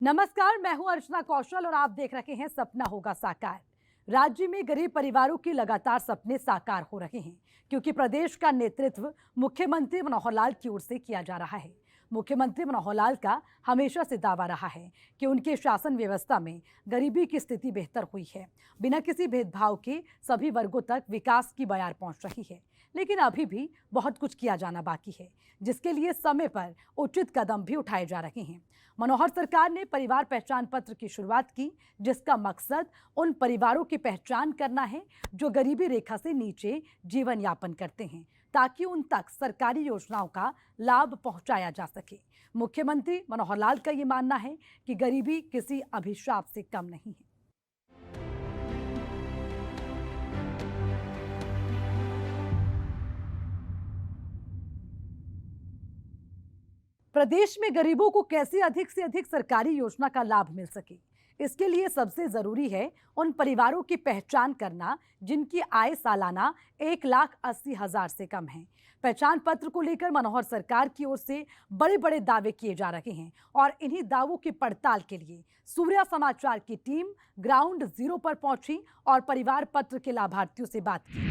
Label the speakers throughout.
Speaker 1: नमस्कार, मैं हूं अर्चना कौशल और आप देख रहे हैं सपना होगा साकार। राज्य में गरीब परिवारों की लगातार सपने साकार हो रहे हैं क्योंकि प्रदेश का नेतृत्व मुख्यमंत्री मनोहर लाल की ओर से किया जा रहा है। मुख्यमंत्री मनोहर लाल का हमेशा से दावा रहा है कि उनके शासन व्यवस्था में गरीबी की स्थिति बेहतर हुई है। बिना किसी भेदभाव के सभी वर्गों तक विकास की बयार पहुंच रही है, लेकिन अभी भी बहुत कुछ किया जाना बाकी है, जिसके लिए समय पर उचित कदम भी उठाए जा रहे हैं। मनोहर सरकार ने परिवार पहचान पत्र की शुरुआत की, जिसका मकसद उन परिवारों की पहचान करना है जो गरीबी रेखा से नीचे जीवन यापन करते हैं, ताकि उन तक सरकारी योजनाओं का लाभ पहुंचाया जा सके। मुख्यमंत्री मनोहर लाल का ये मानना है कि गरीबी किसी अभिशाप से कम नहीं है। प्रदेश में गरीबों को कैसे अधिक से अधिक सरकारी योजना का लाभ मिल सके, इसके लिए सबसे जरूरी है उन परिवारों की पहचान करना जिनकी आय सालाना 1,80,000 से कम है। पहचान पत्र को लेकर मनोहर सरकार की ओर से बड़े बड़े दावे किए जा रहे हैं और इन्हीं दावों की पड़ताल के लिए सूर्या समाचार की टीम ग्राउंड जीरो पर पहुंची और परिवार पत्र के लाभार्थियों से बात की।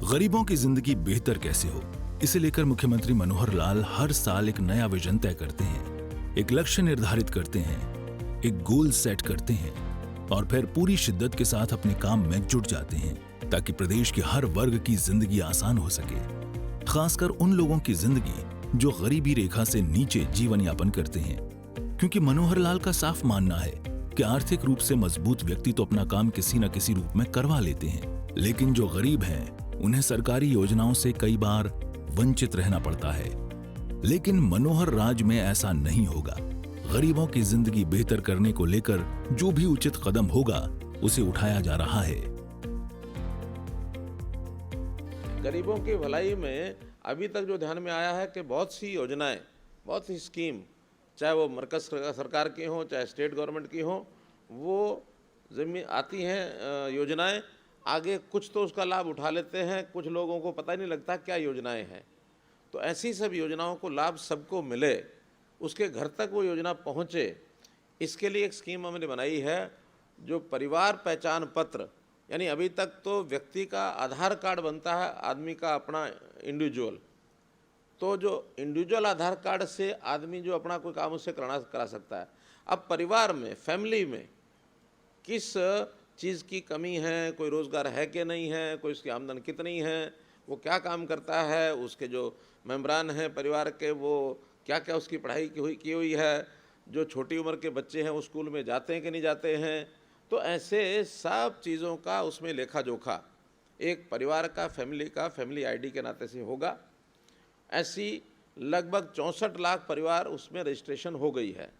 Speaker 2: गरीबों की जिंदगी बेहतर कैसे हो, इसे लेकर मुख्यमंत्री मनोहर लाल हर साल एक नया विजन तय करते हैं, एक लक्ष्य निर्धारित करते हैं, एक गोल सेट करते हैं और फिर पूरी शिद्दत के साथ अपने काम में जुट जाते हैं ताकि प्रदेश के हर वर्ग की जिंदगी आसान हो सके, खासकर उन लोगों की जिंदगी जो गरीबी रेखा से नीचे जीवन यापन करते हैं। क्योंकि मनोहर लाल का साफ मानना है कि आर्थिक रूप से मजबूत व्यक्ति तो अपना काम किसी न किसी रूप में करवा लेते हैं, लेकिन जो गरीब हैं उन्हें सरकारी योजनाओं से कई बार वंचित रहना पड़ता है। लेकिन मनोहर राज में ऐसा नहीं होगा। गरीबों की जिंदगी बेहतर करने को लेकर जो भी उचित कदम होगा उसे उठाया जा रहा है।
Speaker 3: गरीबों की भलाई में अभी तक जो ध्यान में आया है कि बहुत सी योजनाएं, बहुत सी स्कीम, चाहे वो मरकज सरकार की हो चाहे स्टेट गवर्नमेंट की हो, वो जमीन आती हैं योजनाएं, आगे कुछ तो उसका लाभ उठा लेते हैं, कुछ लोगों को पता ही नहीं लगता क्या योजनाएं हैं। तो ऐसी सब योजनाओं को लाभ सबको मिले, उसके घर तक वो योजना पहुंचे, इसके लिए एक स्कीम हमने बनाई है जो परिवार पहचान पत्र, यानी अभी तक तो व्यक्ति का आधार कार्ड बनता है आदमी का अपना इंडिविजुअल, तो जो इंडिविजुअल आधार कार्ड से आदमी जो अपना कोई काम उससे करा सकता है। अब परिवार में, फैमिली में किस चीज़ की कमी है, कोई रोज़गार है कि नहीं है, कोई उसकी आमदन कितनी है, वो क्या काम करता है, उसके जो मेम्बरान हैं परिवार के वो क्या क्या उसकी पढ़ाई की हुई है, जो छोटी उम्र के बच्चे हैं वो स्कूल में जाते हैं कि नहीं जाते हैं, तो ऐसे सब चीज़ों का उसमें लेखा जोखा एक परिवार का, फैमिली आईडी के नाते से होगा। ऐसी लगभग 64 लाख परिवार उसमें रजिस्ट्रेशन हो गई है।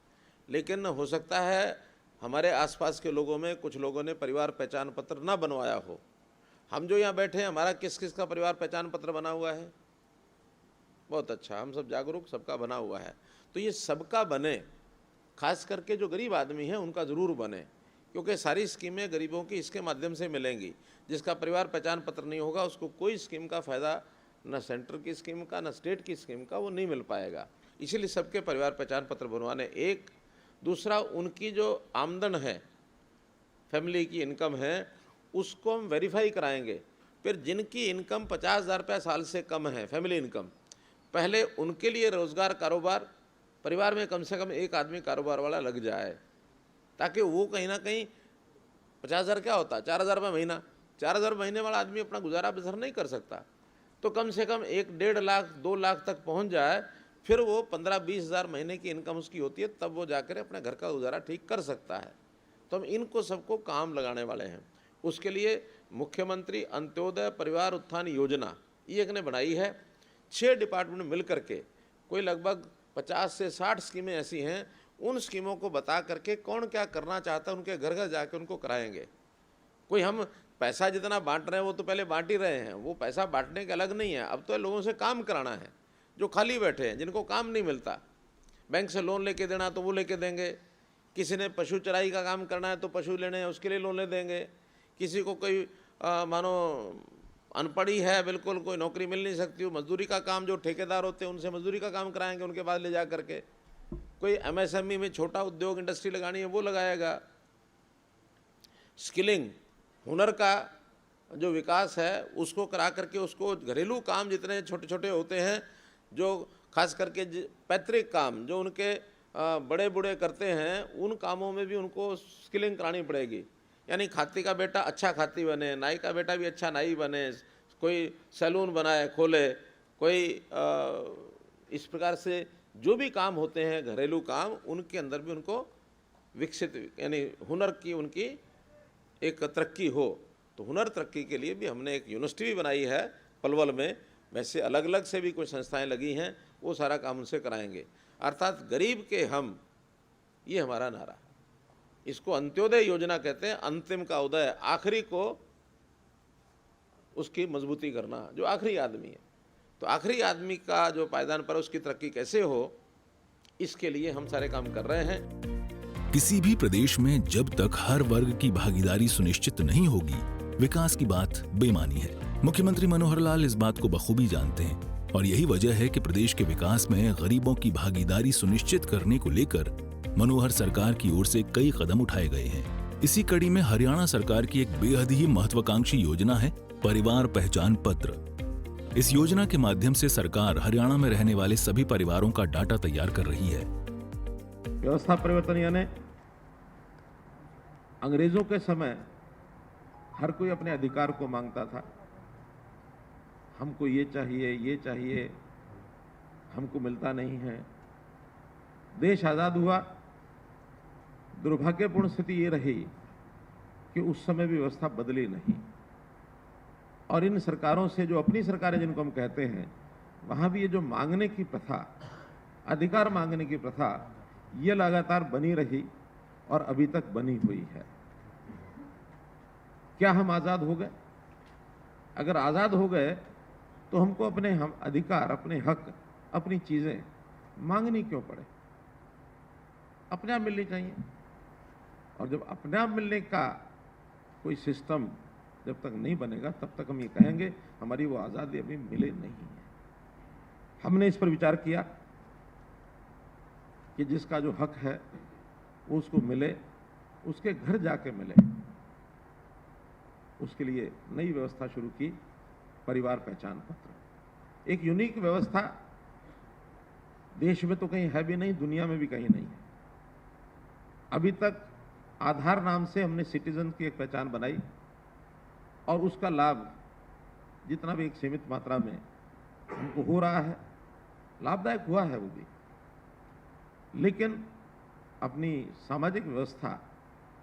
Speaker 3: लेकिन हो सकता है हमारे आसपास के लोगों में कुछ लोगों ने परिवार पहचान पत्र ना बनवाया हो। हम जो यहाँ बैठे हैं, हमारा किस किस का परिवार पहचान पत्र बना हुआ है? बहुत अच्छा, हम सब जागरूक, सबका बना हुआ है। तो ये सबका बने, खास करके जो गरीब आदमी हैं उनका ज़रूर बने, क्योंकि सारी स्कीमें गरीबों की इसके माध्यम से मिलेंगी। जिसका परिवार पहचान पत्र नहीं होगा उसको कोई स्कीम का फ़ायदा, न सेंटर की स्कीम का न स्टेट की स्कीम का, वो नहीं मिल पाएगा। इसीलिए सबके परिवार पहचान पत्र बनवाने, एक। दूसरा, उनकी जो आमदन है, फैमिली की इनकम है, उसको हम वेरीफाई कराएंगे। फिर जिनकी इनकम 50,000 रुपये साल से कम है, फैमिली इनकम, पहले उनके लिए रोज़गार, कारोबार, परिवार में कम से कम एक आदमी कारोबार वाला लग जाए, ताकि वो कहीं ना कहीं 50,000 क्या होता है, 4,000 रुपये महीना, 4,000 महीने वाला आदमी अपना गुजारा बसर नहीं कर सकता, तो कम से कम 1-1.5 लाख 2 लाख तक पहुंच जाए। फिर वो 15-20 हज़ार महीने की इनकम उसकी होती है, तब वो जाकर अपने घर का गुजारा ठीक कर सकता है। तो हम इनको सबको काम लगाने वाले हैं। उसके लिए मुख्यमंत्री अंत्योदय परिवार उत्थान योजना ये एक ने बनाई है। 6 डिपार्टमेंट मिल करके कोई लगभग 50 से 60 स्कीमें ऐसी हैं, उन स्कीमों को बता करके कौन क्या करना चाहता है उनके घर घर जाकर उनको कराएंगे। कोई हम पैसा जितना बांट रहे हैं वो तो पहले बांट ही रहे हैं, वो पैसा बांटने का अलग नहीं है। अब तो लोगों से काम कराना है, जो खाली बैठे हैं, जिनको काम नहीं मिलता। बैंक से लोन लेके देना तो वो लेके देंगे, किसी ने पशु चराई का काम करना है तो पशु लेने हैं उसके लिए लोन ले देंगे, किसी को कोई मानो अनपढ़ी है बिल्कुल, कोई नौकरी मिल नहीं सकती, वो मजदूरी का काम, जो ठेकेदार होते हैं उनसे मजदूरी का काम कराएंगे उनके बाद ले जा करके। कोई एमएसएमई में छोटा उद्योग इंडस्ट्री लगानी है वो लगाएगा। स्किलिंग, हुनर का जो विकास है उसको करा करके उसको घरेलू काम जितने छोटे छोटे होते हैं, जो खास करके पैतृक काम जो उनके बड़े बूढ़े करते हैं, उन कामों में भी उनको स्किलिंग करानी पड़ेगी। यानी खाती का बेटा अच्छा खाती बने, नाई का बेटा भी अच्छा नाई बने, कोई सैलून बनाए खोले, कोई इस प्रकार से जो भी काम होते हैं घरेलू काम, उनके अंदर भी उनको विकसित यानी हुनर की उनकी एक तरक्की हो। तो हुनर तरक्की के लिए भी हमने एक यूनिवर्सिटी भी बनाई है पलवल में। वैसे अलग अलग से भी कुछ संस्थाएं लगी हैं, वो सारा काम उनसे कराएंगे। अर्थात गरीब के हम, ये हमारा नारा है। इसको अंत्योदय योजना कहते हैं, अंतिम का उदय, आखिरी को उसकी मजबूती करना, जो आखिरी आदमी है। तो आखिरी आदमी का जो पायदान पर उसकी तरक्की कैसे हो, इसके लिए हम सारे काम कर रहे हैं।
Speaker 2: किसी भी प्रदेश में जब तक हर वर्ग की भागीदारी सुनिश्चित नहीं होगी, विकास की बात बेमानी है। मुख्यमंत्री मनोहर लाल इस बात को बखूबी जानते हैं और यही वजह है कि प्रदेश के विकास में गरीबों की भागीदारी सुनिश्चित करने को लेकर मनोहर सरकार की ओर से कई कदम उठाए गए हैं। इसी कड़ी में हरियाणा सरकार की एक बेहद ही महत्वाकांक्षी योजना है परिवार पहचान पत्र। इस योजना के माध्यम से सरकार हरियाणा में रहने वाले सभी परिवारों का डाटा तैयार कर रही है।
Speaker 4: व्यवस्था परिवर्तन यानी अंग्रेजों के समय हर कोई अपने अधिकार को मांगता था, हमको ये चाहिए, हमको मिलता नहीं है। देश आजाद हुआ, दुर्भाग्यपूर्ण स्थिति ये रही कि उस समय भी व्यवस्था बदली नहीं, और इन सरकारों से, जो अपनी सरकारें जिनको हम कहते हैं, वहां भी ये जो मांगने की प्रथा, अधिकार मांगने की प्रथा, ये लगातार बनी रही और अभी तक बनी हुई है। क्या हम आजाद हो गए? अगर आजाद हो गए तो हमको अपने अधिकार, अपने हक, अपनी चीजें मांगनी क्यों पड़े? अपने आप मिलनी चाहिए। और जब अपने आप मिलने का कोई सिस्टम जब तक नहीं बनेगा, तब तक हम ये कहेंगे हमारी वो आजादी अभी मिले नहीं है। हमने इस पर विचार किया कि जिसका जो हक है वो उसको मिले, उसके घर जाके मिले। उसके लिए नई व्यवस्था शुरू की, परिवार पहचान पत्र। एक यूनिक व्यवस्था, देश में तो कहीं है भी नहीं, दुनिया में भी कहीं नहीं है। अभी तक आधार नाम से हमने सिटीजन की एक पहचान बनाई और उसका लाभ जितना भी एक सीमित मात्रा में हमको हो रहा है, लाभदायक हुआ है वो भी। लेकिन अपनी सामाजिक व्यवस्था,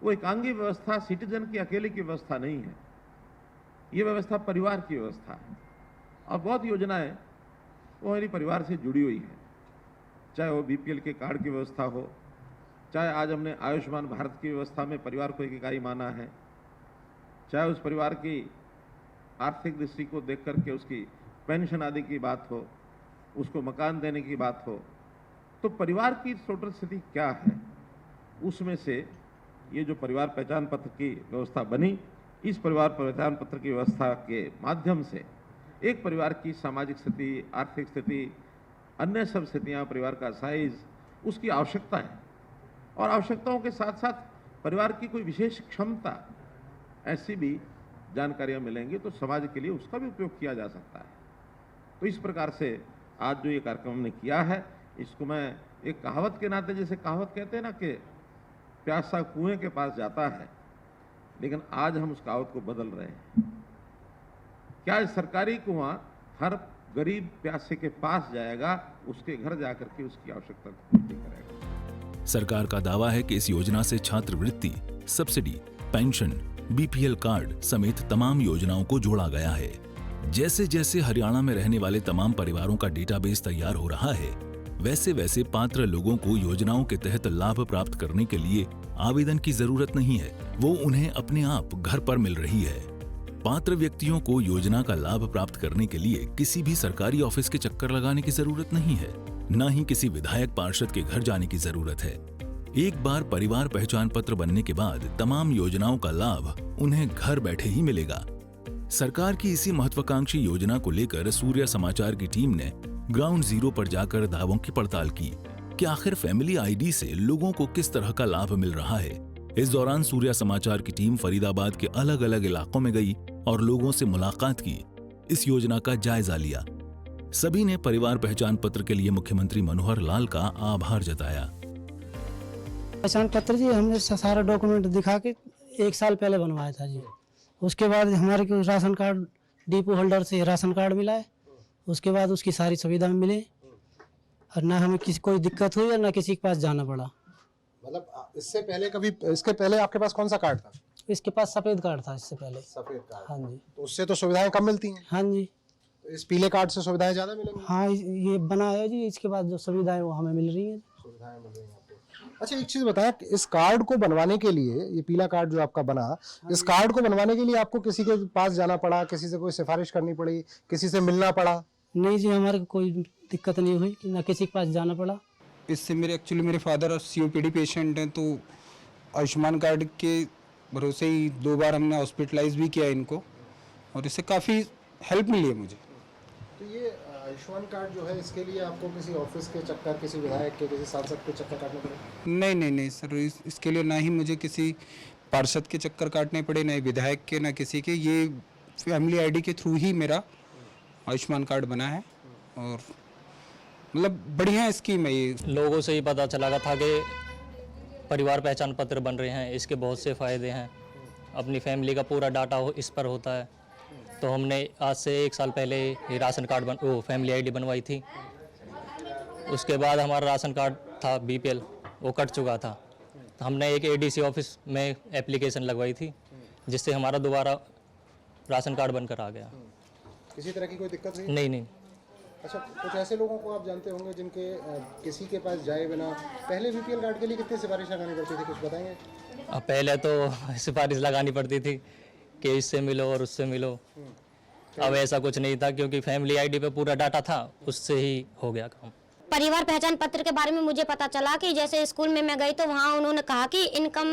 Speaker 4: वो एकांगी व्यवस्था सिटीजन की अकेले की व्यवस्था नहीं है, ये व्यवस्था परिवार की व्यवस्था है। और बहुत योजनाएं वो मेरी परिवार से जुड़ी हुई है, चाहे वो बीपीएल के कार्ड की व्यवस्था हो, चाहे आज हमने आयुष्मान भारत की व्यवस्था में परिवार को एक इकाई माना है, चाहे उस परिवार की आर्थिक दृष्टि को देख करके उसकी पेंशन आदि की बात हो, उसको मकान देने की बात हो। तो परिवार की टोटल स्थिति क्या है, उसमें से ये जो परिवार पहचान पत्र की व्यवस्था बनी, इस परिवार पहचान पत्र की व्यवस्था के माध्यम से एक परिवार की सामाजिक स्थिति, आर्थिक स्थिति, अन्य सब स्थितियाँ, परिवार का साइज, उसकी आवश्यकता है, और आवश्यकताओं के साथ साथ परिवार की कोई विशेष क्षमता, ऐसी भी जानकारियाँ मिलेंगी, तो समाज के लिए उसका भी उपयोग किया जा सकता है। तो इस प्रकार से आज जो ये कार्यक्रम हमने किया है, इसको मैं एक कहावत के नाते, जैसे कहावत कहते हैं ना कि प्यासा कुएं के पास जाता है, लेकिन आज हम उस कहावत को बदल रहे हैं। क्या सरकारी कुआं हर गरीब प्यासे के पास जाएगा, उसके घर जाकर के उसकी आवश्यकता को पूर्ति करेगा।
Speaker 2: सरकार का दावा है कि इस योजना से छात्रवृत्ति, सब्सिडी, पेंशन, बीपीएल कार्ड समेत तमाम योजनाओं को जोड़ा गया है। जैसे जैसे हरियाणा में रहने वाले तमाम परिवारों का डेटाबेस तैयार हो रहा है, वैसे वैसे पात्र लोगों को योजनाओं के तहत लाभ प्राप्त करने के लिए आवेदन की जरूरत नहीं है, वो उन्हें अपने आप घर पर मिल रही है। पात्र व्यक्तियों को योजना का लाभ प्राप्त करने के लिए किसी भी सरकारी ऑफिस के चक्कर लगाने की जरूरत नहीं है, न ही किसी विधायक पार्षद के घर जाने की जरूरत है। एक बार परिवार पहचान पत्र बनने के बाद तमाम योजनाओं का लाभ उन्हें घर बैठे ही मिलेगा। सरकार की इसी महत्वाकांक्षी योजना को लेकर सूर्य समाचार की टीम ने ग्राउंड जीरो पर जाकर दावों की पड़ताल की कि आखिर फैमिली आईडी से लोगों को किस तरह का लाभ मिल रहा है। इस दौरान सूर्य समाचार की टीम फरीदाबाद के अलग अलग इलाकों में गई और लोगों से मुलाकात की, इस योजना का जायजा लिया। सभी ने परिवार पहचान पत्र के लिए मुख्यमंत्री मनोहर लाल का आभार जताया।
Speaker 5: पहचान पत्र जी हमने सारा डॉक्यूमेंट दिखा के 1 साल पहले बनवाया था जी। उसके बाद हमारे को राशन कार्ड डिपो होल्डर से राशन कार्ड मिला है, उसके बाद उसकी सारी सुविधा मिली और ना हमें किसी कोई दिक्कत हुई और ना किसी के पास जाना पड़ा।
Speaker 6: मतलब इससे पहले आपके पास कौन सा कार्ड था?
Speaker 5: इसके पास सफेद कार्ड था इससे पहले।
Speaker 6: सफेद कार्ड।
Speaker 5: हाँ जी।
Speaker 6: तो उससे तो सुविधाएं कम मिलती हैं।
Speaker 5: हाँ जी।
Speaker 6: तो इस पीले कार्ड से सुविधाएं ज्यादा मिलेंगी?
Speaker 5: हाँ ये बना है जी, इसके बाद जो सुविधाएं वो हमें मिल रही हैं।
Speaker 6: सुविधाएं मिल रही हैं आपको। अच्छा एक चीज बताएं, इस कार्ड को बनवाने के लिए, ये पीला कार्ड जो आपका बना, इस कार्ड को बनवाने के लिए आपको किसी के पास जाना पड़ा, किसी से कोई सिफारिश करनी पड़ी, किसी से मिलना पड़ा?
Speaker 5: नहीं जी, हमारे को कोई दिक्कत नहीं हुई, ना किसी के पास जाना पड़ा।
Speaker 7: इससे मेरे फादर COPD पेशेंट हैं, तो आयुष्मान कार्ड के भरोसे ही 2 बार हमने हॉस्पिटलाइज भी किया इनको और इससे काफ़ी हेल्प मिली है मुझे।
Speaker 6: तो ये आयुष्मान कार्ड जो है, इसके लिए आपको किसी ऑफिस के चक्कर, किसी विधायक के, किसी सांसद के चक्कर काटने पड़े?
Speaker 7: नहीं सर, इसके लिए ना ही मुझे किसी पार्षद के चक्कर काटने पड़े, ना ही विधायक के, ना किसी के। ये फैमिली आईडी के थ्रू ही मेरा आयुष्मान कार्ड बना है और मतलब बढ़िया स्कीम है ये।
Speaker 8: लोगों से ही पता चला था कि परिवार पहचान पत्र बन रहे हैं, इसके बहुत से फ़ायदे हैं। अपनी फैमिली का पूरा डाटा इस पर होता है। तो हमने आज से 1 साल पहले ये राशन कार्ड फैमिली आईडी बनवाई थी। उसके बाद हमारा राशन कार्ड था BPL, वो कट चुका था। तो हमने एक ADC ऑफिस में एप्लीकेशन लगवाई थी, जिससे हमारा दोबारा राशन कार्ड बनकर आ गया।
Speaker 6: किसी तरह की कोई दिक्कत नहीं?
Speaker 8: नहीं।
Speaker 6: अच्छा, कुछ ऐसे लोगों को आप जानते होंगे जिनके किसी के पास जाए बिना पहले BPL कार्ड के लिए कितनी सिफारिश लगानी पड़ती थी, कुछ बताएंगे?
Speaker 8: पहले तो सिफारिश लगानी पड़ती थी कि इससे मिलो और उससे मिलो। अब ऐसा कुछ नहीं था, क्योंकि फैमिली आईडी पे पूरा डाटा था, उससे ही हो गया काम।
Speaker 9: परिवार पहचान पत्र के बारे में मुझे पता चला कि जैसे स्कूल में मैं गई तो वहाँ उन्होंने कहा कि इनकम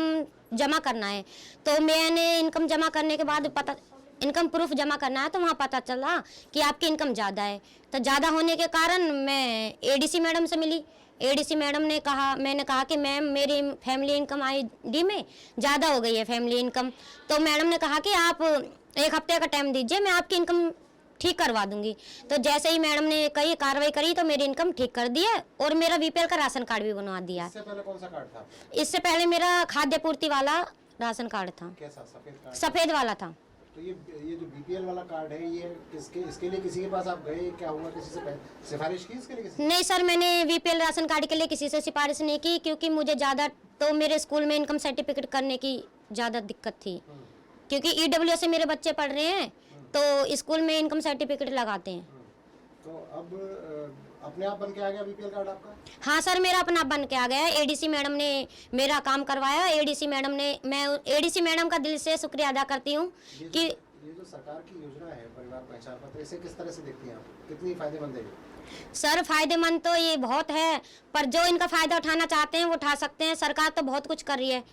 Speaker 9: जमा करना है। तो मैंने इनकम जमा करने के बाद इनकम प्रूफ जमा करना है, तो वहाँ पता चला कि आपकी इनकम ज़्यादा है। तो ज़्यादा होने के कारण मैं ADC मैडम से मिली। ADC मैडम ने कहा, मैंने कहा कि मैम मेरी फैमिली इनकम ID में ज़्यादा हो गई है फैमिली इनकम। तो मैडम ने कहा कि आप 1 हफ्ते का टाइम दीजिए, मैं आपकी इनकम ठीक करवा दूंगी। तो जैसे ही मैडम ने कई कार्रवाई करी तो मेरी इनकम ठीक कर दी है और मेरा BPL का राशन कार्ड भी बनवा दिया है।
Speaker 6: इससे पहले कौन सा कार्ड था?
Speaker 9: इससे पहले मेरा खाद्य पूर्ति वाला राशन कार्ड था।
Speaker 6: कैसा? सफेद कार्ड?
Speaker 9: सफ़ेद वाला था।
Speaker 6: तो ये जो BPL वाला कार्ड है, ये इसके लिए किसी के पास आप गए, क्या हुआ, किसी से सिफारिश की इसके लिए? किसी?
Speaker 9: नहीं सर, मैंने BPL राशन कार्ड के लिए किसी से सिफारिश नहीं की, क्योंकि मुझे ज़्यादा तो मेरे स्कूल में इनकम सर्टिफिकेट करने की ज़्यादा दिक्कत थी, क्योंकि EWS से मेरे बच्चे पढ़ रहे हैं, तो स्कूल में इनकम सर्टिफिकेट लगाते हैं।
Speaker 6: तो अब अपने आप बन के आ गया BPL कार्ड आपका?
Speaker 9: हाँ सर, मेरा अपना आप बन के आ गया। ADC मैडम ने मेरा काम करवाया। मैं ADC मैडम का दिल से शुक्रिया अदा करती हूँ कि
Speaker 6: ये जो सरकार की योजना है परिवार पहचान पत्र, इसे किस तरह से देखती हैं आप? कितनी फायदेमंद है ये?
Speaker 9: सर फायदेमंद तो ये बहुत है, पर जो इनका फायदा उठाना चाहते हैं वो उठा सकते हैं। सरकार तो बहुत कुछ कर रही है।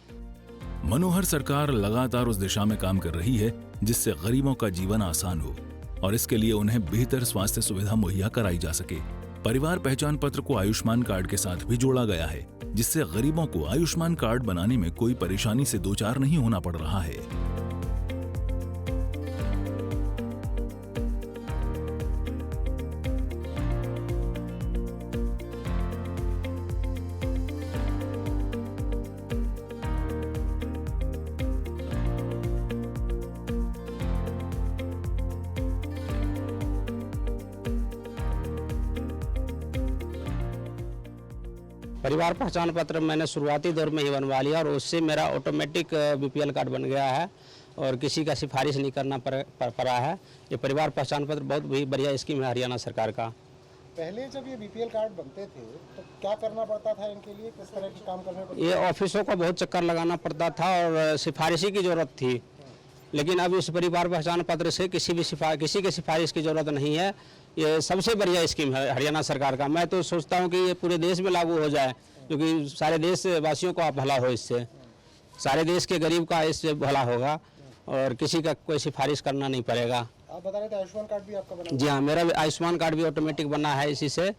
Speaker 2: मनोहर सरकार लगातार उस दिशा में काम कर रही है जिससे गरीबों का जीवन आसान हो और इसके लिए उन्हें बेहतर स्वास्थ्य सुविधा मुहैया कराई जा सके। परिवार पहचान पत्र को आयुष्मान कार्ड के साथ भी जोड़ा गया है, जिससे गरीबों को आयुष्मान कार्ड बनाने में कोई परेशानी से दो चार नहीं होना पड़ रहा है।
Speaker 5: परिवार पहचान पत्र मैंने शुरुआती दौर में ही बनवा लिया और उससे मेरा ऑटोमेटिक BPL कार्ड बन गया है और किसी का सिफारिश नहीं करना पड़ा है। ये परिवार पहचान पत्र बहुत ही बढ़िया स्कीम है हरियाणा सरकार का।
Speaker 6: पहले जब ये BPL कार्ड बनते थे तो क्या करना पड़ता था इनके लिए, किस तरह के काम करने पड़ते?
Speaker 5: ये ऑफिसों को बहुत चक्कर लगाना पड़ता था और सिफारिशी की ज़रूरत थी
Speaker 7: लेकिन अब इस परिवार पहचान पत्र से किसी की सिफारिश की ज़रूरत नहीं है। ये सबसे बढ़िया स्कीम है हरियाणा सरकार का। मैं तो सोचता हूँ कि ये पूरे देश में लागू हो जाए, क्योंकि सारे देशवासियों को भला हो इससे, सारे देश के गरीब का इससे भला होगा और किसी का कोई सिफारिश करना नहीं पड़ेगा।
Speaker 6: आप बता रहे थे आयुष्मान कार्ड भी आपका बना?
Speaker 7: जी हाँ, मेरा भी आयुष्मान कार्ड भी ऑटोमेटिक बना है इसी से,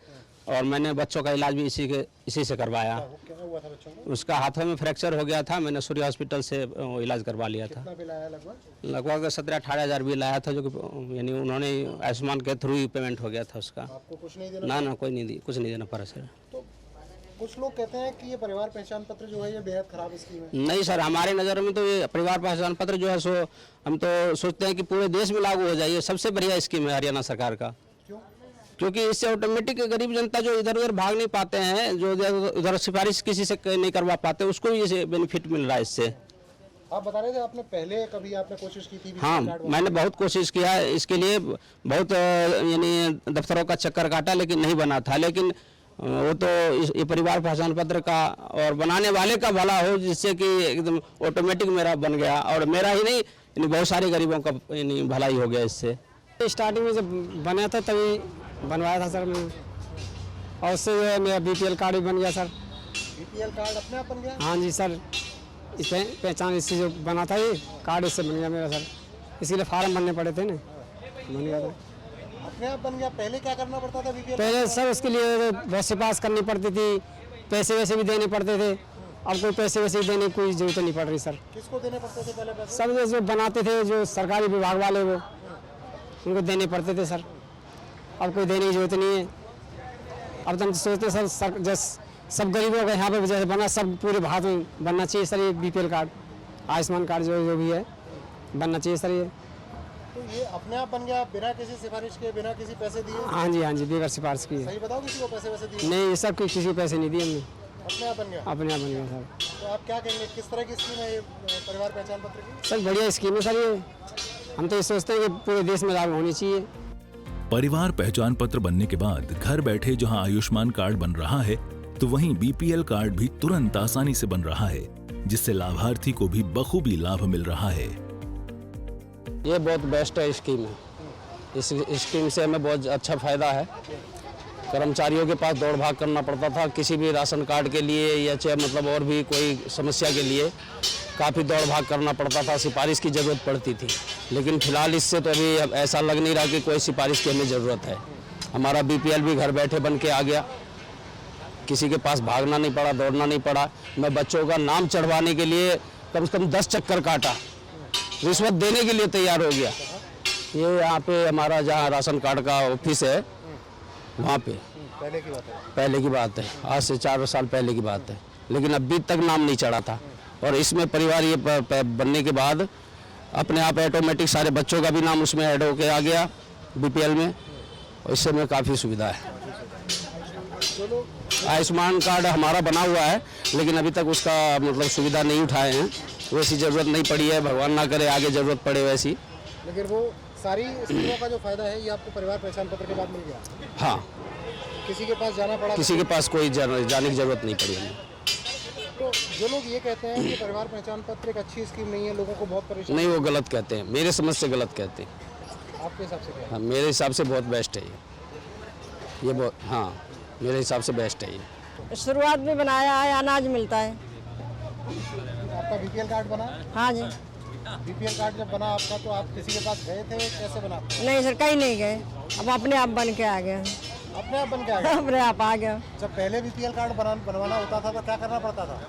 Speaker 7: और मैंने बच्चों का इलाज भी इसी से करवाया।
Speaker 6: क्या हुआ था बच्चों को?
Speaker 7: उसका हाथों में फ्रैक्चर हो गया था, मैंने सूर्य हॉस्पिटल से इलाज करवा लिया था।
Speaker 6: कितना बिल आया लगभग?
Speaker 7: लगभग 17-18 हज़ार बिल आया था, जो कि यानी उन्होंने आयुष्मान के थ्रू ही पेमेंट हो गया था उसका।
Speaker 6: आपको कुछ नहीं देना?
Speaker 7: ना कोई नहीं कुछ नहीं देना पड़ा सर।
Speaker 6: तो कुछ लोग कहते हैं कि ये परिवार पहचान पत्र जो है ये बेहद खराब स्कीम है।
Speaker 7: नहीं सर, हमारे नज़र में तो ये परिवार पहचान पत्र जो है सो हम तो सोचते हैं कि पूरे देश में लागू हो जाए। ये सबसे बढ़िया स्कीम है हरियाणा सरकार का।
Speaker 6: क्यों?
Speaker 7: क्योंकि इससे ऑटोमेटिक गरीब जनता जो इधर उधर भाग नहीं पाते हैं, जो उधर सिफारिश किसी से नहीं करवा पाते, उसको भी ये बेनिफिट मिल रहा है इससे।
Speaker 6: आप बता रहे थे आपने पहले कभी आपने कोशिश की थी?
Speaker 7: हाँ, मैंने बहुत कोशिश किया है इसके लिए, बहुत यानी दफ्तरों का चक्कर काटा, लेकिन नहीं बना था। लेकिन वो तो ये परिवार पहचान पत्र का और बनाने वाले का भला हो, जिससे कि एकदम ऑटोमेटिक मेरा बन गया, और मेरा ही नहीं यानी बहुत सारे गरीबों का यानी भलाई हो गया इससे।
Speaker 5: स्टार्टिंग में जब बना था तभी बनवाया था सर मैं, और उससे जो है मेरा BPL कार्ड भी बन गया सर।
Speaker 6: BPL कार्ड अपने आप बन गया?
Speaker 5: हाँ जी सर, इस पहचान इससे जो बना था ये कार्ड इससे बन गया मेरा सर, इसीलिए फार्म भरने पड़े थे ना, बन गया था।
Speaker 6: अपने आप बन गया? पहले क्या करना पड़ता था BPL?
Speaker 5: पहले सर उसके लिए बहुत सिफारिश करनी पड़ती थी, पैसे वैसे भी देने पड़ते थे। अब कोई पैसे वैसे देने की कोई जरूरत नहीं पड़ रही सर।
Speaker 6: किसको देने पड़ते थे पहले पैसे?
Speaker 5: सब जो बनाते थे, जो सरकारी विभाग वाले, वो उनको देने पड़ते थे सर। अब कोई देने की जरूरत नहीं है। अब तो हम सोचते सर जैसे सब गरीबों का यहाँ पे जैसे बना, सब पूरे भारत में बनना चाहिए सर ये BPL कार्ड, आयुष्मान कार्ड जो भी है बनना चाहिए सर ये।
Speaker 6: तो ये अपने आप बन गया बिना किसी सिफारिश के, बिना किसी पैसे दिए?
Speaker 5: हाँ जी, बगैर सिफारिश की।
Speaker 6: सही बताओ, किसी को पैसे वैसे दिए?
Speaker 5: नहीं, ये सब किसी को पैसे नहीं दिए हमने,
Speaker 6: अपने आप बन गया?
Speaker 5: अपने आप बन गया सर।
Speaker 6: तो आप क्या कहेंगे, किस तरह की स्कीम है ये परिवार पहचान पत्र की?
Speaker 5: सर बढ़िया स्कीम है सर ये, हम तो ये सोचते हैं कि पूरे देश में लागू होनी चाहिए।
Speaker 2: परिवार पहचान पत्र बनने के बाद घर बैठे जहां आयुष्मान कार्ड बन रहा है, तो वहीं BPL कार्ड भी तुरंत आसानी से बन रहा है, जिससे लाभार्थी को भी बखूबी लाभ मिल रहा है।
Speaker 7: ये बहुत बेस्ट है स्कीम है। इस स्कीम से हमें बहुत अच्छा फायदा है। कर्मचारियों के पास दौड़ भाग करना पड़ता था किसी भी राशन कार्ड के लिए, या चाहे मतलब और भी कोई समस्या के लिए काफ़ी दौड़ भाग करना पड़ता था, सिफारिश की ज़रूरत पड़ती थी। लेकिन फिलहाल इससे तो अभी अब ऐसा लग नहीं रहा कि कोई सिफारिश की हमें ज़रूरत है। हमारा BPL भी घर बैठे बन के आ गया, किसी के पास भागना नहीं पड़ा, दौड़ना नहीं पड़ा। मैं बच्चों का नाम चढ़वाने के लिए कम से कम 10 चक्कर काटा, रिश्वत देने के लिए तैयार हो गया। ये यहाँ पे हमारा जहाँ राशन कार्ड का ऑफिस है, वहाँ पे
Speaker 6: पहले की बात है?
Speaker 7: पहले की बात है, आज से 4 साल पहले की बात है। लेकिन अभी तक नाम नहीं चढ़ा था, और इसमें परिवार ये बनने के बाद अपने आप ऑटोमेटिक सारे बच्चों का भी नाम उसमें ऐड होके आ गया BPL में, और इससे हमें काफ़ी सुविधा है। आयुष्मान कार्ड हमारा बना हुआ है, लेकिन अभी तक उसका मतलब सुविधा नहीं उठाए हैं, वैसी ज़रूरत नहीं पड़ी है। भगवान ना करे आगे ज़रूरत पड़े वैसी।
Speaker 6: लेकिन वो सारी स्कीमों का जो फायदा है ये आपको परिवार पहचान पत्र के बाद मिल गया?
Speaker 7: हाँ,
Speaker 6: किसी के पास जाना पड़ा?
Speaker 7: किसी के पास कोई जाने की ज़रूरत नहीं पड़ी हमें।
Speaker 6: तो जो लोग ये कहते हैं कि परिवार पहचान पत्र एक अच्छी स्कीम नहीं है, लोगों को बहुत परेशान,
Speaker 7: नहीं, वो गलत कहते हैं, मेरे समझ से गलत कहते हैं।
Speaker 6: आपके हिसाब से क्या है?
Speaker 7: हाँ, मेरे हिसाब से बहुत बेस्ट है ये बहुत, हाँ मेरे हिसाब से बेस्ट है ये।
Speaker 10: शुरुआत में बनाया है, अनाज मिलता है।
Speaker 6: आपका BPL कार्ड बना?
Speaker 10: हाँ जी।
Speaker 6: BPL कार्ड जब बना आपका, तो आप किसी के पास गए थे, कैसे बना?
Speaker 10: नहीं सर, कहीं नहीं गए, अब अपने आप बन के आ गया।
Speaker 6: अपने आप बन के आ गया?
Speaker 10: अपने आप आ गया।
Speaker 6: जब पहले BPL कार्ड बनवाना होता था तो क्या करना पड़ता था?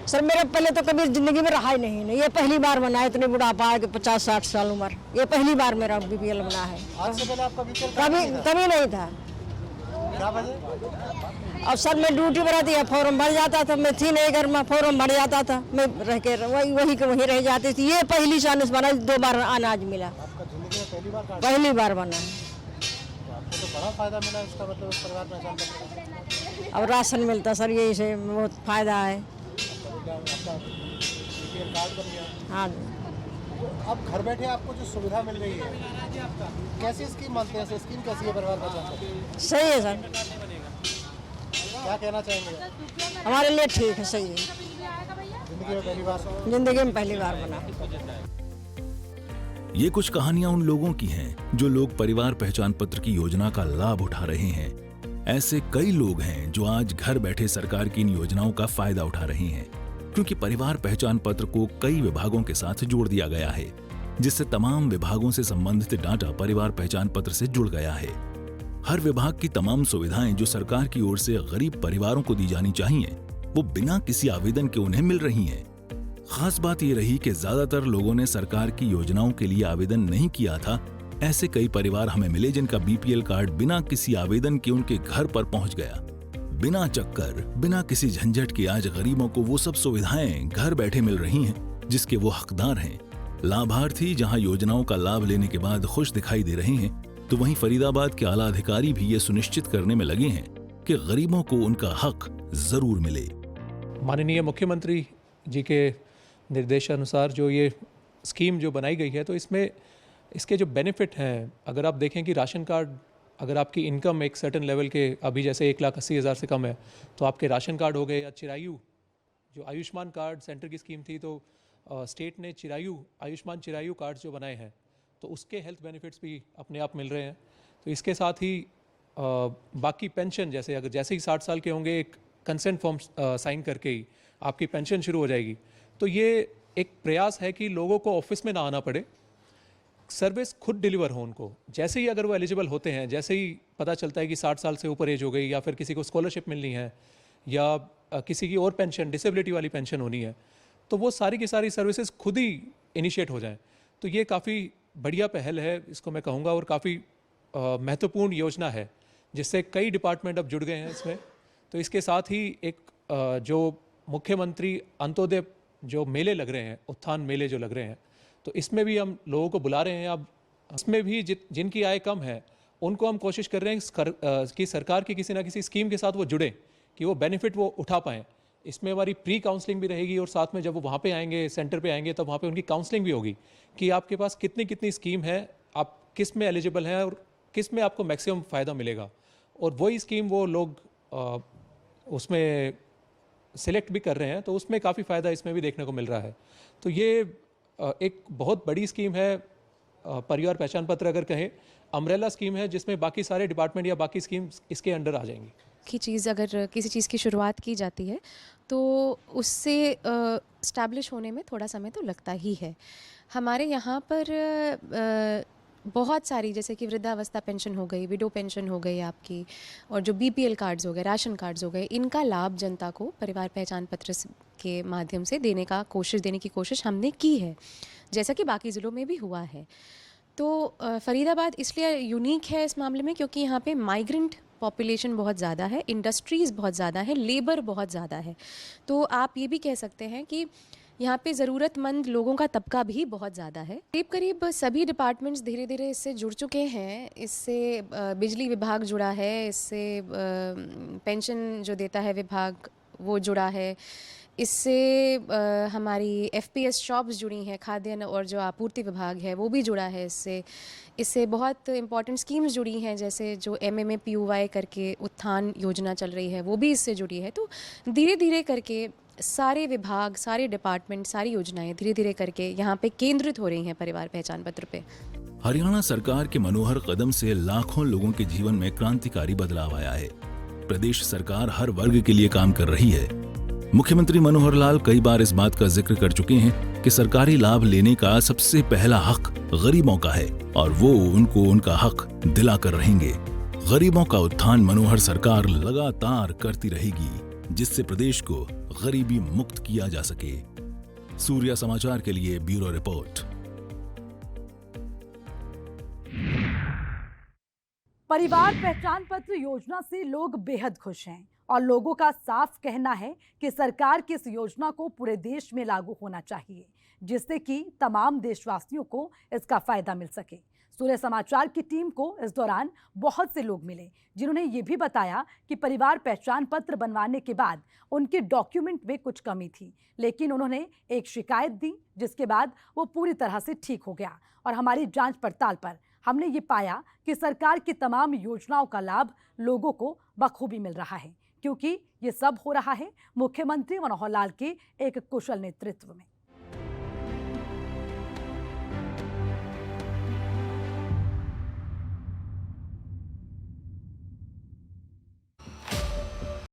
Speaker 10: सर मेरा पहले तो कभी जिंदगी में रहा ही नहीं, ये पहली बार बना है, इतने बुढ़ापा है कि 50-60 साल उम्र, ये पहली बार मेरा BPL बना है।
Speaker 6: आज से पहले आपका BPL कार्ड
Speaker 10: कभी नहीं था।
Speaker 6: क्या वजह?
Speaker 10: अब सर मैं ड्यूटी पर रहती है, फॉर्म भर जाता था, मैं थी नहीं घर में, फॉर्म भर जाता था, मैं रह के वही के वहीं रह जाती थी। ये पहली चांस बना, 2 बार अनाज मिला।
Speaker 6: आपका जिंदगी में पहली बार कार्ड?
Speaker 10: पहली बार बना है।
Speaker 6: आपको तो बड़ा फायदा मिला इसका, मतलब इस परिवार पहचान पत्र का।
Speaker 10: अब राशन मिलता सर, यही से बहुत फायदा है।
Speaker 6: आपका BPL कार्ड बन गया?
Speaker 10: हाँ।
Speaker 6: अब घर बैठे आपको जो सुविधा मिल रही है, कैसी स्कीम मानते हैं? स्कीम कैसी है परिवार पहचान पत्र?
Speaker 10: सही है सर।
Speaker 6: क्या कहना चाहेंगे?
Speaker 10: हमारे लिए ठीक है, सही है।
Speaker 6: जिंदगी में पहली बार?
Speaker 10: जिंदगी में पहली बार बना।
Speaker 2: ये कुछ कहानियां उन लोगों की हैं जो लोग परिवार पहचान पत्र की योजना का लाभ उठा रहे हैं। ऐसे कई लोग हैं जो आज घर बैठे सरकार की इन योजनाओं का फायदा उठा रहे हैं, क्योंकि परिवार पहचान पत्र को कई विभागों के साथ जोड़ दिया गया है, जिससे तमाम विभागों से संबंधित डाटा परिवार पहचान पत्र से जुड़ गया है। हर विभाग की तमाम सुविधाएं जो सरकार की ओर से गरीब परिवारों को दी जानी चाहिए, वो बिना किसी आवेदन के उन्हें मिल रही हैं। खास बात ये रही कि ज्यादातर लोगों ने सरकार की योजनाओं के लिए आवेदन नहीं किया था। ऐसे कई परिवार हमें मिले जिनका बीपीएल कार्ड बिना किसी आवेदन के उनके घर पर पहुंच गया। बिना चक्कर, बिना किसी झंझट के आज गरीबों को वो सब सुविधाएं घर बैठे मिल रही हैं जिसके वो हकदार हैं। लाभार्थी जहां योजनाओं का लाभ लेने के बाद खुश दिखाई दे रहे हैं, तो वहीं फरीदाबाद के आला अधिकारी भी ये सुनिश्चित करने में लगे हैं कि गरीबों को उनका हक जरूर मिले।
Speaker 11: माननीय मुख्यमंत्री जी के निर्देशानुसार जो ये स्कीम जो बनाई गई है, तो इसमें इसके जो बेनिफिट हैं, अगर आप देखें कि राशन कार्ड, अगर आपकी इनकम एक सर्टेन लेवल के, अभी जैसे 1,80,000 से कम है, तो आपके राशन कार्ड हो गए, या चिरायु जो आयुष्मान कार्ड सेंटर की स्कीम थी, तो स्टेट ने आयुष्मान चिरायु कार्ड जो बनाए हैं, तो उसके हेल्थ बेनिफिट्स भी अपने आप मिल रहे हैं। तो इसके साथ ही बाकी पेंशन, जैसे ही 60 साल के होंगे, एक कंसेंट फॉर्म साइन करके ही आपकी पेंशन शुरू हो जाएगी। तो ये एक प्रयास है कि लोगों को ऑफिस में ना आना पड़े, सर्विस खुद डिलीवर हो उनको। जैसे ही अगर वो एलिजिबल होते हैं, जैसे ही पता चलता है कि 60 साल से ऊपर एज हो गई, या फिर किसी को स्कॉलरशिप मिलनी है, या किसी की और पेंशन, डिसेबिलिटी वाली पेंशन होनी है, तो वो सारी की सारी सर्विसेज खुद ही इनिशिएट हो जाएं। तो ये काफ़ी बढ़िया पहल है, इसको मैं कहूँगा, और काफ़ी महत्वपूर्ण योजना है, जिससे कई डिपार्टमेंट अब जुड़ गए हैं इसमें। तो इसके साथ ही एक जो मुख्यमंत्री अंत्योदय जो मेले लग रहे हैं, उत्थान मेले जो लग रहे हैं, तो इसमें भी हम लोगों को बुला रहे हैं। अब इसमें भी जिनकी आय कम है, उनको हम कोशिश कर रहे हैं कि सरकार की किसी ना किसी स्कीम के साथ वो जुड़े, कि वो बेनिफिट वो उठा पाएँ। इसमें हमारी प्री काउंसलिंग भी रहेगी, और साथ में जब वो वहाँ पे आएंगे, सेंटर पे आएंगे, तब वहाँ पे उनकी काउंसलिंग भी होगी कि आपके पास कितनी स्कीम है, आप किस में एलिजिबल हैं और किस में आपको मैक्सिमम फ़ायदा मिलेगा। और वही स्कीम वो लोग उसमें सिलेक्ट भी कर रहे हैं, तो उसमें काफ़ी फ़ायदा इसमें भी देखने को मिल रहा है। तो ये एक बहुत बड़ी स्कीम है। परिवार पहचान पत्र अगर कहें अम्ब्रेला स्कीम है, जिसमें बाकी सारे डिपार्टमेंट या बाकी स्कीम्स इसके अंडर आ जाएंगी।
Speaker 12: की चीज़, अगर किसी चीज़ की शुरुआत की जाती है तो उससे इस्टेब्लिश होने में थोड़ा समय तो लगता ही है। हमारे यहाँ पर बहुत सारी, जैसे कि वृद्धावस्था पेंशन हो गई, विडो पेंशन हो गई आपकी, और जो बीपीएल कार्ड्स हो गए, राशन कार्ड्स हो गए, इनका लाभ जनता को परिवार पहचान पत्र के माध्यम से देने की कोशिश हमने की है, जैसा कि बाकी ज़िलों में भी हुआ है। तो फरीदाबाद इसलिए यूनिक है इस मामले में, क्योंकि यहाँ पे माइग्रेंट पॉपुलेशन बहुत ज़्यादा है, इंडस्ट्रीज़ बहुत ज़्यादा है, लेबर बहुत ज़्यादा है। तो आप ये भी कह सकते हैं कि यहाँ पे ज़रूरतमंद लोगों का तबका भी बहुत ज़्यादा है। करीब सभी डिपार्टमेंट्स धीरे धीरे इससे जुड़ चुके हैं। इससे बिजली विभाग जुड़ा है, इससे पेंशन जो देता है विभाग वो जुड़ा है, इससे हमारी एफपीएस शॉप्स जुड़ी हैं, खाद्यान्न और जो आपूर्ति विभाग है वो भी जुड़ा है इससे बहुत इंपॉर्टेंट स्कीम्स जुड़ी हैं, जैसे जो MMAPUY करके उत्थान योजना चल रही है वो भी इससे जुड़ी है। तो धीरे धीरे करके सारे विभाग, सारे डिपार्टमेंट, सारी योजनाएं धीरे धीरे करके यहाँ पे केंद्रित हो रही हैं परिवार पहचान पत्र पे।
Speaker 2: हरियाणा सरकार के मनोहर कदम से लाखों लोगों के जीवन में क्रांतिकारी बदलाव आया है। प्रदेश सरकार हर वर्ग के लिए काम कर रही है। मुख्यमंत्री मनोहर लाल कई बार इस बात का जिक्र कर चुके हैं कि सरकारी लाभ लेने का सबसे पहला हक गरीबों का है, और वो उनको उनका हक दिलाकर रहेंगे। गरीबों का उत्थान मनोहर सरकार लगातार करती रहेगी, जिससे प्रदेश को गरीबी मुक्त किया जा सके। सूर्या समाचार के लिए ब्यूरो रिपोर्ट।
Speaker 1: परिवार पहचान पत्र योजना से लोग बेहद खुश हैं, और लोगों का साफ कहना है कि सरकार की इस योजना को पूरे देश में लागू होना चाहिए, जिससे कि तमाम देशवासियों को इसका फायदा मिल सके। सूर्य समाचार की टीम को इस दौरान बहुत से लोग मिले, जिन्होंने ये भी बताया कि परिवार पहचान पत्र बनवाने के बाद उनके डॉक्यूमेंट में कुछ कमी थी, लेकिन उन्होंने एक शिकायत दी, जिसके बाद वो पूरी तरह से ठीक हो गया। और हमारी जांच पड़ताल पर हमने ये पाया कि सरकार की तमाम योजनाओं का लाभ लोगों को बखूबी मिल रहा है, क्योंकि ये सब हो रहा है मुख्यमंत्री मनोहर लाल के एक कुशल नेतृत्व में।